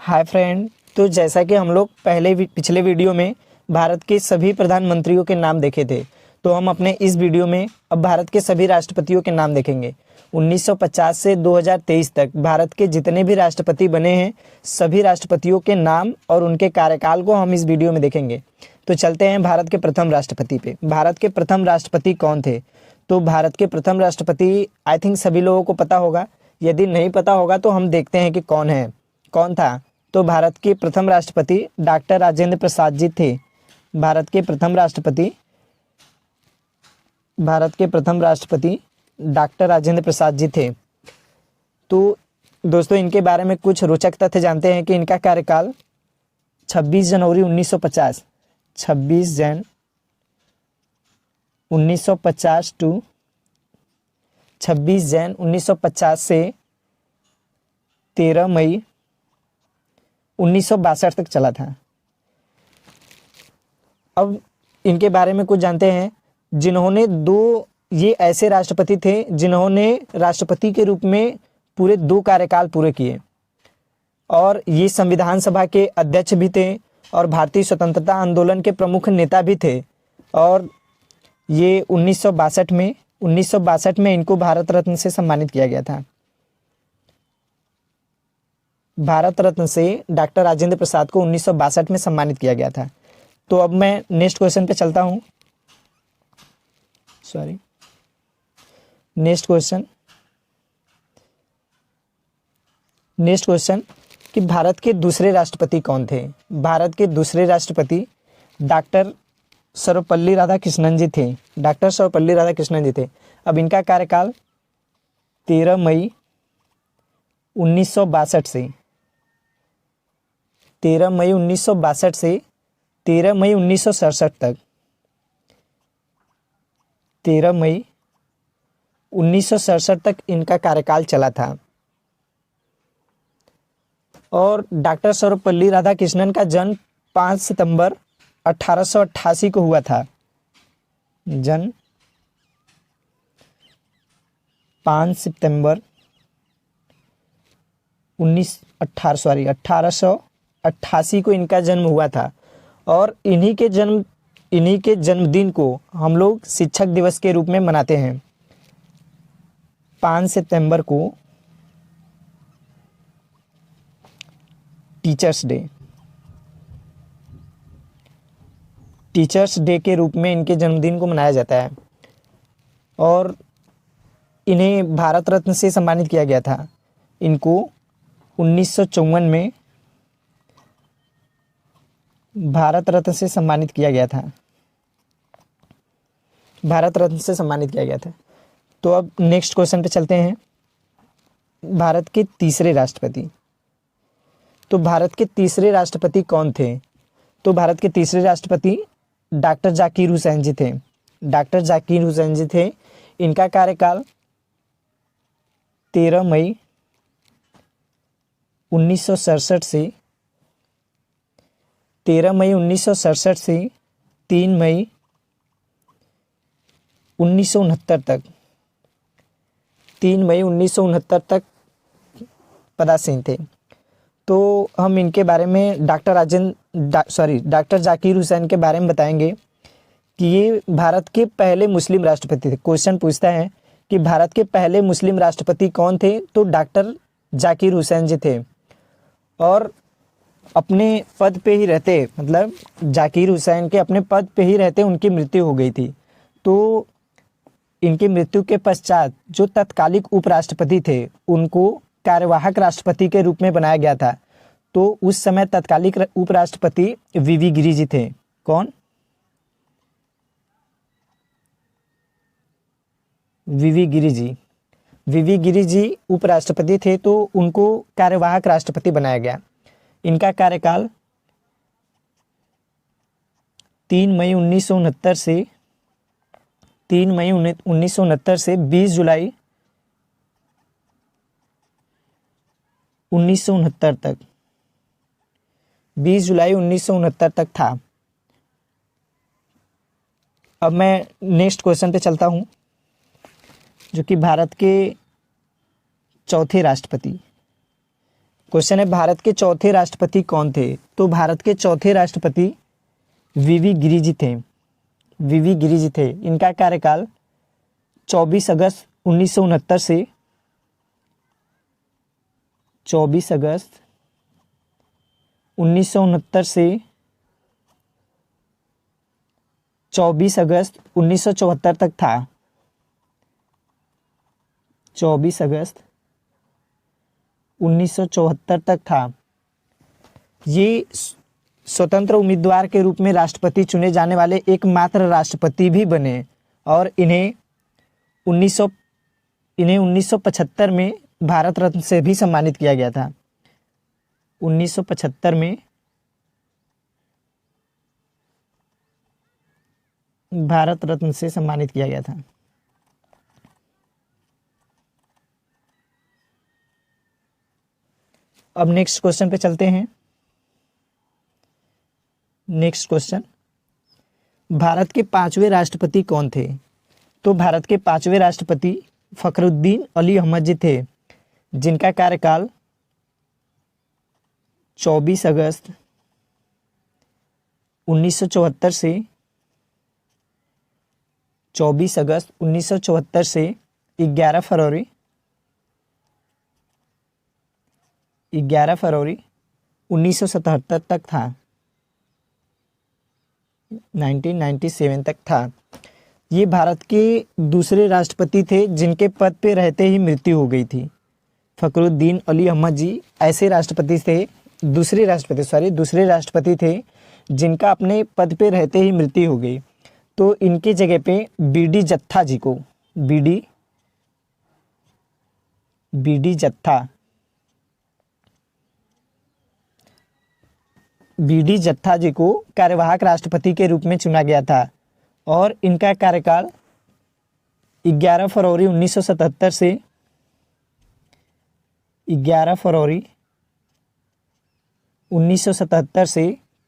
Hi friend. तो जैसा कि हम लोग पिछले वीडियो में भारत के सभी प्रधानमंत्रियों के नाम देखे थे, तो हम अपने इस वीडियो में अब भारत के सभी राष्ट्रपतियों के नाम देखेंगे। 1950 से 2023 तक भारत के जितने भी राष्ट्रपति बने हैं, सभी राष्ट्रपतियों के नाम और उनके कार्यकाल को हम इस वीडियो में देखेंगे। तो चलते हैं भारत के प्रथम राष्ट्रपति पे। भारत के प्रथम राष्ट्रपति कौन थे? तो भारत के प्रथम राष्ट्रपति आई थिंक सभी लोगों को पता होगा। यदि नहीं पता होगा तो हम देखते हैं कि कौन था। तो भारत के प्रथम राष्ट्रपति डॉक्टर राजेंद्र प्रसाद जी थे। भारत के प्रथम राष्ट्रपति डॉक्टर राजेंद्र प्रसाद जी थे। तो दोस्तों, इनके बारे में कुछ रोचक तथ्य जानते हैं कि इनका कार्यकाल 26 जनवरी 1950 टू 26 जैन 1950 से 13 मई 1962 तक चला था। अब इनके बारे में कुछ जानते हैं जिन्होंने ये ऐसे राष्ट्रपति थे जिन्होंने राष्ट्रपति के रूप में पूरे 2 कार्यकाल पूरे किए, और ये संविधान सभा के अध्यक्ष भी थे और भारतीय स्वतंत्रता आंदोलन के प्रमुख नेता भी थे। और ये 1962 में इनको भारत रत्न से सम्मानित किया गया था। भारत रत्न से डॉक्टर राजेंद्र प्रसाद को 1962 में सम्मानित किया गया था। तो अब मैं नेक्स्ट क्वेश्चन पे चलता हूँ। नेक्स्ट क्वेश्चन कि भारत के दूसरे राष्ट्रपति कौन थे? भारत के दूसरे राष्ट्रपति डॉक्टर सर्वपल्ली राधाकृष्णन जी थे। डॉक्टर सर्वपल्ली राधाकृष्णन जी थे। अब इनका कार्यकाल 13 मई 1962 से 13 मई 1967 तक 13 मई 1967 तक इनका कार्यकाल चला था। और डॉक्टर सर्वपल्ली राधाकृष्णन का जन्म 5 सितंबर 1888 को हुआ था। जन्म 5 सितंबर 1888 को इनका जन्म हुआ था। और इन्हीं के जन्मदिन को हम लोग शिक्षक दिवस के रूप में मनाते हैं। 5 सितंबर को टीचर्स डे के रूप में इनके जन्मदिन को मनाया जाता है। और इन्हें भारत रत्न से सम्मानित किया गया था। इनको 1954 में भारत रत्न से सम्मानित किया गया था। तो अब नेक्स्ट क्वेश्चन पे चलते हैं। भारत के तीसरे राष्ट्रपति। तो भारत के तीसरे राष्ट्रपति कौन थे? तो भारत के तीसरे राष्ट्रपति डॉक्टर जाकिर हुसैन जी थे। डॉक्टर जाकिर हुसैन जी थे। इनका कार्यकाल 13 मई 1967 से 3 मई 1969 तक पदासीन थे। तो हम इनके बारे में डॉक्टर जाकिर हुसैन के बारे में बताएंगे कि ये भारत के पहले मुस्लिम राष्ट्रपति थे। क्वेश्चन पूछता है कि भारत के पहले मुस्लिम राष्ट्रपति कौन थे? तो डॉक्टर जाकिर हुसैन जी थे। और अपने पद पे ही रहते, मतलब जाकिर हुसैन के अपने पद पे ही रहते उनकी मृत्यु हो गई थी। तो इनकी मृत्यु के पश्चात जो तत्कालिक उपराष्ट्रपति थे उनको कार्यवाहक राष्ट्रपति के रूप में बनाया गया था। तो उस समय तत्कालिक उपराष्ट्रपति वीवी गिरि जी थे। कौन? वीवी गिरि जी उपराष्ट्रपति थे, तो उनको कार्यवाहक राष्ट्रपति बनाया गया। इनका कार्यकाल 3 मई 1969 से 20 जुलाई 1969 तक था। अब मैं नेक्स्ट क्वेश्चन पे चलता हूँ, जो कि भारत के चौथे राष्ट्रपति क्वेश्चन है भारत के चौथे राष्ट्रपति कौन थे? तो भारत के चौथे राष्ट्रपति वीवी गिरि जी थे। वीवी गिरि जी थे। इनका कार्यकाल 24 अगस्त 1969 से 24 अगस्त 1969 से 24 अगस्त 1974 तक था। 24 अगस्त 1974 तक था। ये स्वतंत्र उम्मीदवार के रूप में राष्ट्रपति चुने जाने वाले एकमात्र राष्ट्रपति भी बने और इन्हें 1975 में भारत रत्न से भी सम्मानित किया गया था। 1975 में भारत रत्न से सम्मानित किया गया था। अब नेक्स्ट क्वेश्चन पे चलते हैं। नेक्स्ट क्वेश्चन, भारत के पांचवें राष्ट्रपति कौन थे? तो भारत के पांचवें राष्ट्रपति फखरुद्दीन अली अहमद जी थे, जिनका कार्यकाल 24 अगस्त 1974 से 24 अगस्त 1974 से 11 फरवरी 1977 तक था। 1997 तक था। ये भारत के दूसरे राष्ट्रपति थे जिनके पद पे रहते ही मृत्यु हो गई थी। फखरुद्दीन अली अहमद जी ऐसे राष्ट्रपति थे, दूसरे राष्ट्रपति थे जिनका अपने पद पे रहते ही मृत्यु हो गई। तो इनके जगह पे बीडी जत्था जी को बीडी जत्था जी को कार्यवाहक राष्ट्रपति के रूप में चुना गया था और इनका कार्यकाल 11 फरवरी 1977 से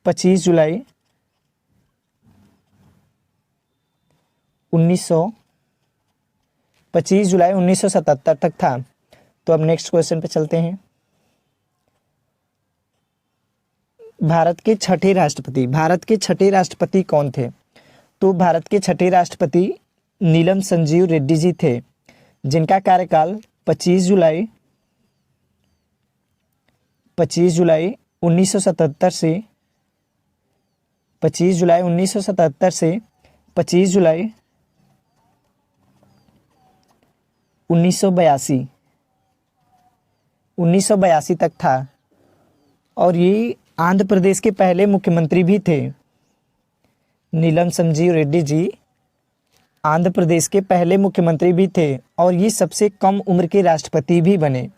25 जुलाई 1977 तक था। तो अब नेक्स्ट क्वेश्चन पे चलते हैं। भारत के छठे राष्ट्रपति कौन थे? तो भारत के छठे राष्ट्रपति नीलम संजीव रेड्डी जी थे, जिनका कार्यकाल 25 जुलाई 1977 से 25 जुलाई 1982 तक था और ये आंध्र प्रदेश के पहले मुख्यमंत्री भी थे। नीलम संजीव रेड्डी जी आंध्र प्रदेश के पहले मुख्यमंत्री भी थे और ये सबसे कम उम्र के राष्ट्रपति भी बने।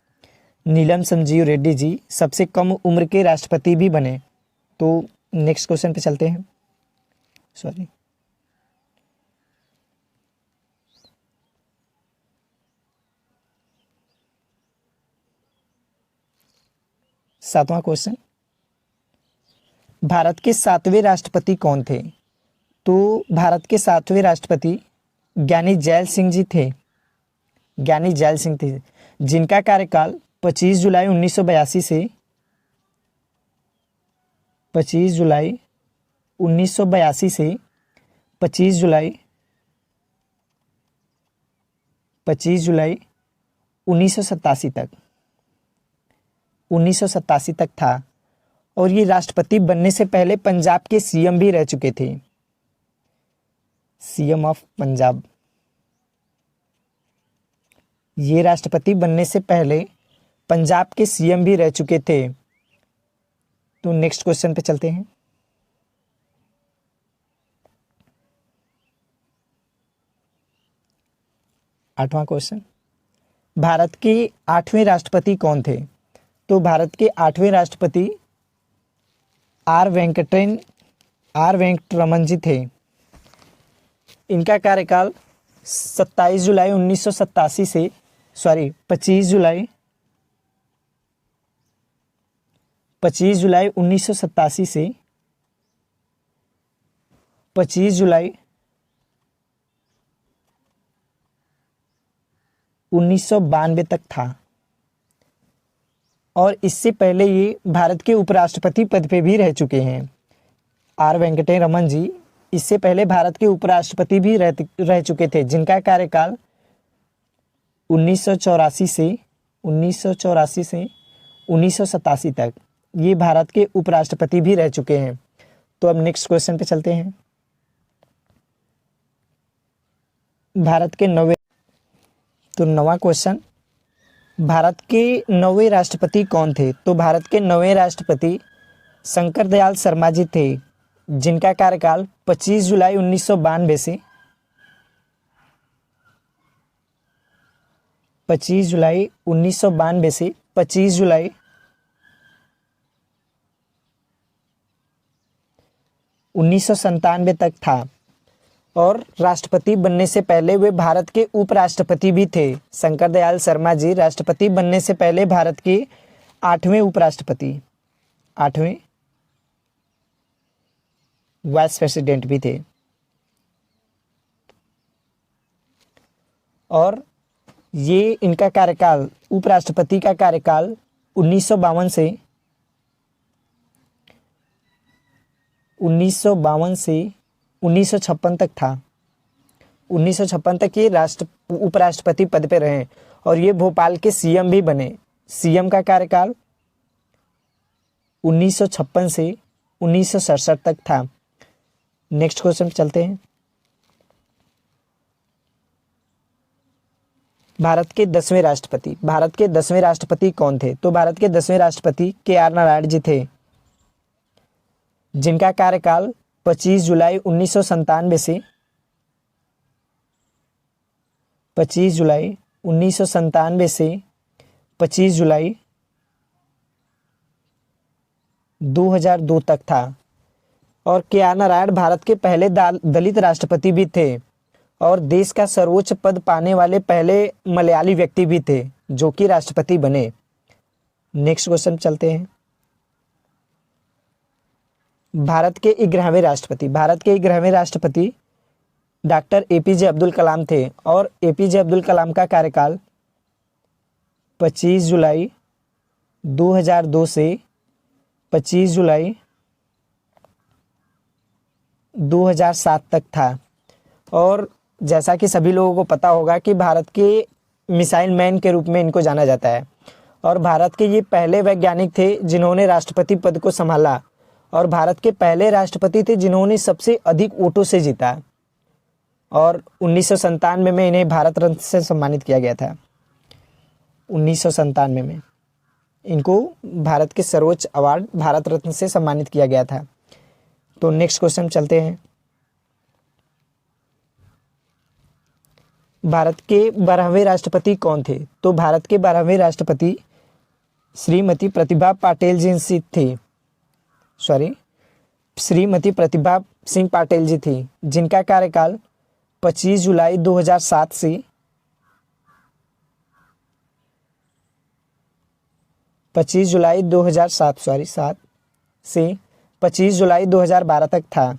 नीलम संजीव रेड्डी जी सबसे कम उम्र के राष्ट्रपति भी बने। तो नेक्स्ट क्वेश्चन पे चलते हैं। सातवां क्वेश्चन, भारत के सातवें राष्ट्रपति कौन थे? तो भारत के सातवें राष्ट्रपति ज्ञानी जैल सिंह जी थे। जिनका कार्यकाल 25 जुलाई 1982 से 25 जुलाई 1982 से 25 जुलाई 1987 तक था और ये राष्ट्रपति बनने से पहले पंजाब के सीएम भी रह चुके थे। CM of Punjab. ये राष्ट्रपति बनने से पहले पंजाब के सीएम भी रह चुके थे। तो नेक्स्ट क्वेश्चन पे चलते हैं। आठवां क्वेश्चन, भारत के आठवें राष्ट्रपति कौन थे? तो भारत के आठवें राष्ट्रपति आर वेंकटरमन जी थे। इनका कार्यकाल 25 जुलाई 1987 से 25 जुलाई 1987 से 25 जुलाई 1992 तक था और इससे पहले ये भारत के उपराष्ट्रपति पद पे भी रह चुके हैं। आर वेंकटेश्वर रमन जी इससे पहले भारत के उपराष्ट्रपति भी रह चुके थे, जिनका कार्यकाल 1984 से 1987 तक ये भारत के उपराष्ट्रपति भी रह चुके हैं। तो अब नेक्स्ट क्वेश्चन पे चलते हैं। भारत के नवा क्वेश्चन, भारत के 9वें राष्ट्रपति कौन थे? तो भारत के 9वें राष्ट्रपति शंकर दयाल शर्मा जी थे, जिनका कार्यकाल 25 जुलाई 1992 से 25 जुलाई 1992 से 25 जुलाई 1997 तक था। और राष्ट्रपति बनने से पहले वे भारत के उपराष्ट्रपति भी थे। शंकर दयाल शर्मा जी राष्ट्रपति बनने से पहले भारत के 8वें उपराष्ट्रपति, 8वें वाइस प्रेसिडेंट भी थे। और ये इनका कार्यकाल, उपराष्ट्रपति का कार्यकाल 1952 से 1956 तक था। 1956 तक ये उपराष्ट्रपति पद पे रहे और ये भोपाल के सीएम भी बने। सीएम का कार्यकाल 1956 से 1967 तक था। नेक्स्ट क्वेश्चन चलते हैं। भारत के 10वें राष्ट्रपति, भारत के 10वें राष्ट्रपति कौन थे? तो भारत के 10वें राष्ट्रपति के.आर. नारायण जी थे, जिनका कार्यकाल 25 जुलाई 1997 से 25 जुलाई 1997 से 25 जुलाई 2002 तक था। और के.आर. नारायण भारत के पहले दलित राष्ट्रपति भी थे और देश का सर्वोच्च पद पाने वाले पहले मलयाली व्यक्ति भी थे जो कि राष्ट्रपति बने। नेक्स्ट क्वेश्चन चलते हैं। भारत के 11वें राष्ट्रपति, भारत के 11वें राष्ट्रपति डॉक्टर एपीजे अब्दुल कलाम थे और एपीजे अब्दुल कलाम का कार्यकाल 25 जुलाई 2002 से 25 जुलाई 2007 तक था। और जैसा कि सभी लोगों को पता होगा कि भारत के मिसाइल मैन के रूप में इनको जाना जाता है और भारत के ये पहले वैज्ञानिक थे जिन्होंने राष्ट्रपति पद को संभाला और भारत के पहले राष्ट्रपति थे जिन्होंने सबसे अधिक वोटों से जीता। और 1997 में इन्हें भारत रत्न से सम्मानित किया गया था। 1997 में इनको भारत के सर्वोच्च अवार्ड भारत रत्न से सम्मानित किया गया था। तो नेक्स्ट क्वेश्चन चलते हैं। भारत के 12वें राष्ट्रपति कौन थे? तो भारत के 12वें राष्ट्रपति श्रीमती प्रतिभा पाटिल जी थे, श्रीमती प्रतिभा सिंह पाटिल जी थी, जिनका कार्यकाल 25 जुलाई 2007 से 25 जुलाई 2007 से 25 जुलाई 2012 तक था।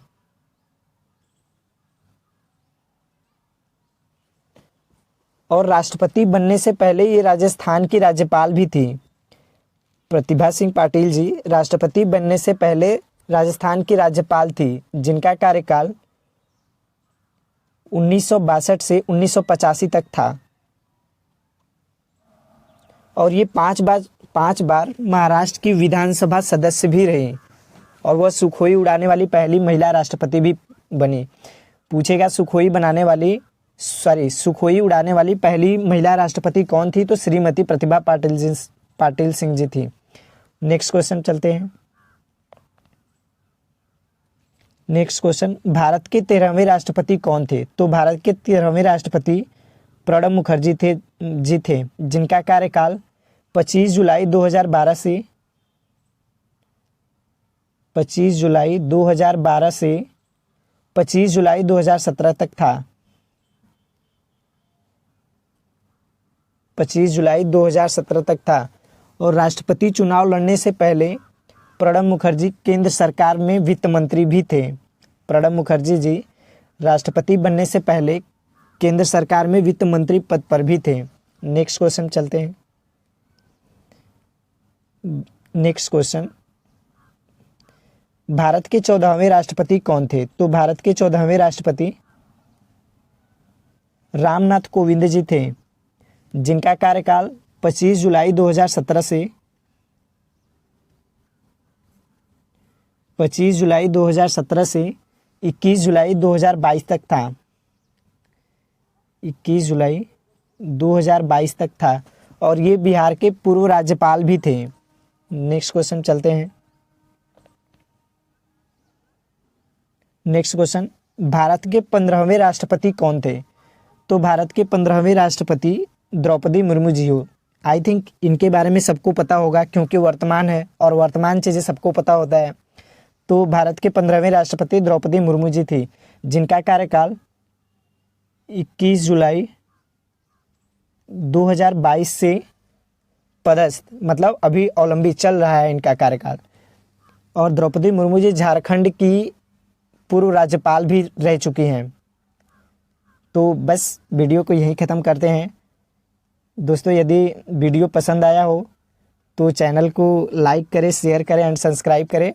और राष्ट्रपति बनने से पहले ये राजस्थान की राज्यपाल भी थी। प्रतिभा सिंह पाटिल जी राष्ट्रपति बनने से पहले राजस्थान की राज्यपाल थी, जिनका कार्यकाल 1962 से 1985 तक था। और ये पांच बार महाराष्ट्र की विधानसभा सदस्य भी रही और वह सुखोई उड़ाने वाली पहली महिला राष्ट्रपति भी बनी। पूछेगा सुखोई उड़ाने वाली पहली महिला राष्ट्रपति कौन थी? तो श्रीमती प्रतिभा पाटिल सिंह जी थी। नेक्स्ट क्वेश्चन चलते हैं। नेक्स्ट क्वेश्चन, भारत के 13वें राष्ट्रपति कौन थे? तो भारत के 13वें राष्ट्रपति प्रणब मुखर्जी थे, जिनका कार्यकाल 25 जुलाई 2012 से 25 जुलाई 2012 से 25 जुलाई 2017 तक था। 25 जुलाई 2017 तक था। और राष्ट्रपति चुनाव लड़ने से पहले प्रणब मुखर्जी केंद्र सरकार में वित्त मंत्री भी थे। प्रणब मुखर्जी जी राष्ट्रपति बनने से पहले केंद्र सरकार में वित्त मंत्री पद पर भी थे। नेक्स्ट क्वेश्चन चलते हैं। नेक्स्ट क्वेश्चन, भारत के 14वें राष्ट्रपति कौन थे? तो भारत के 14वें राष्ट्रपति रामनाथ कोविंद जी थे, जिनका कार्यकाल 25 जुलाई 2017 से 21 जुलाई 2022 तक था। 21 जुलाई 2022 तक था और ये बिहार के पूर्व राज्यपाल भी थे। नेक्स्ट क्वेश्चन चलते हैं। नेक्स्ट क्वेश्चन, भारत के 15वें राष्ट्रपति कौन थे? तो भारत के 15वें राष्ट्रपति द्रौपदी मुर्मू जी हो। आई थिंक इनके बारे में सबको पता होगा क्योंकि वर्तमान है और वर्तमान चीज़ें सबको पता होता है। तो भारत के 15वें राष्ट्रपति द्रौपदी मुर्मू जी थी, जिनका कार्यकाल 21 जुलाई 2022 से पदस्थ, मतलब अभी अवलंबी चल रहा है इनका कार्यकाल। और द्रौपदी मुर्मू जी झारखंड की पूर्व राज्यपाल भी रह चुकी हैं। तो बस वीडियो को यहीं ख़त्म करते हैं। दोस्तों, यदि वीडियो पसंद आया हो तो चैनल को लाइक करें, शेयर करें एंड सब्सक्राइब करें।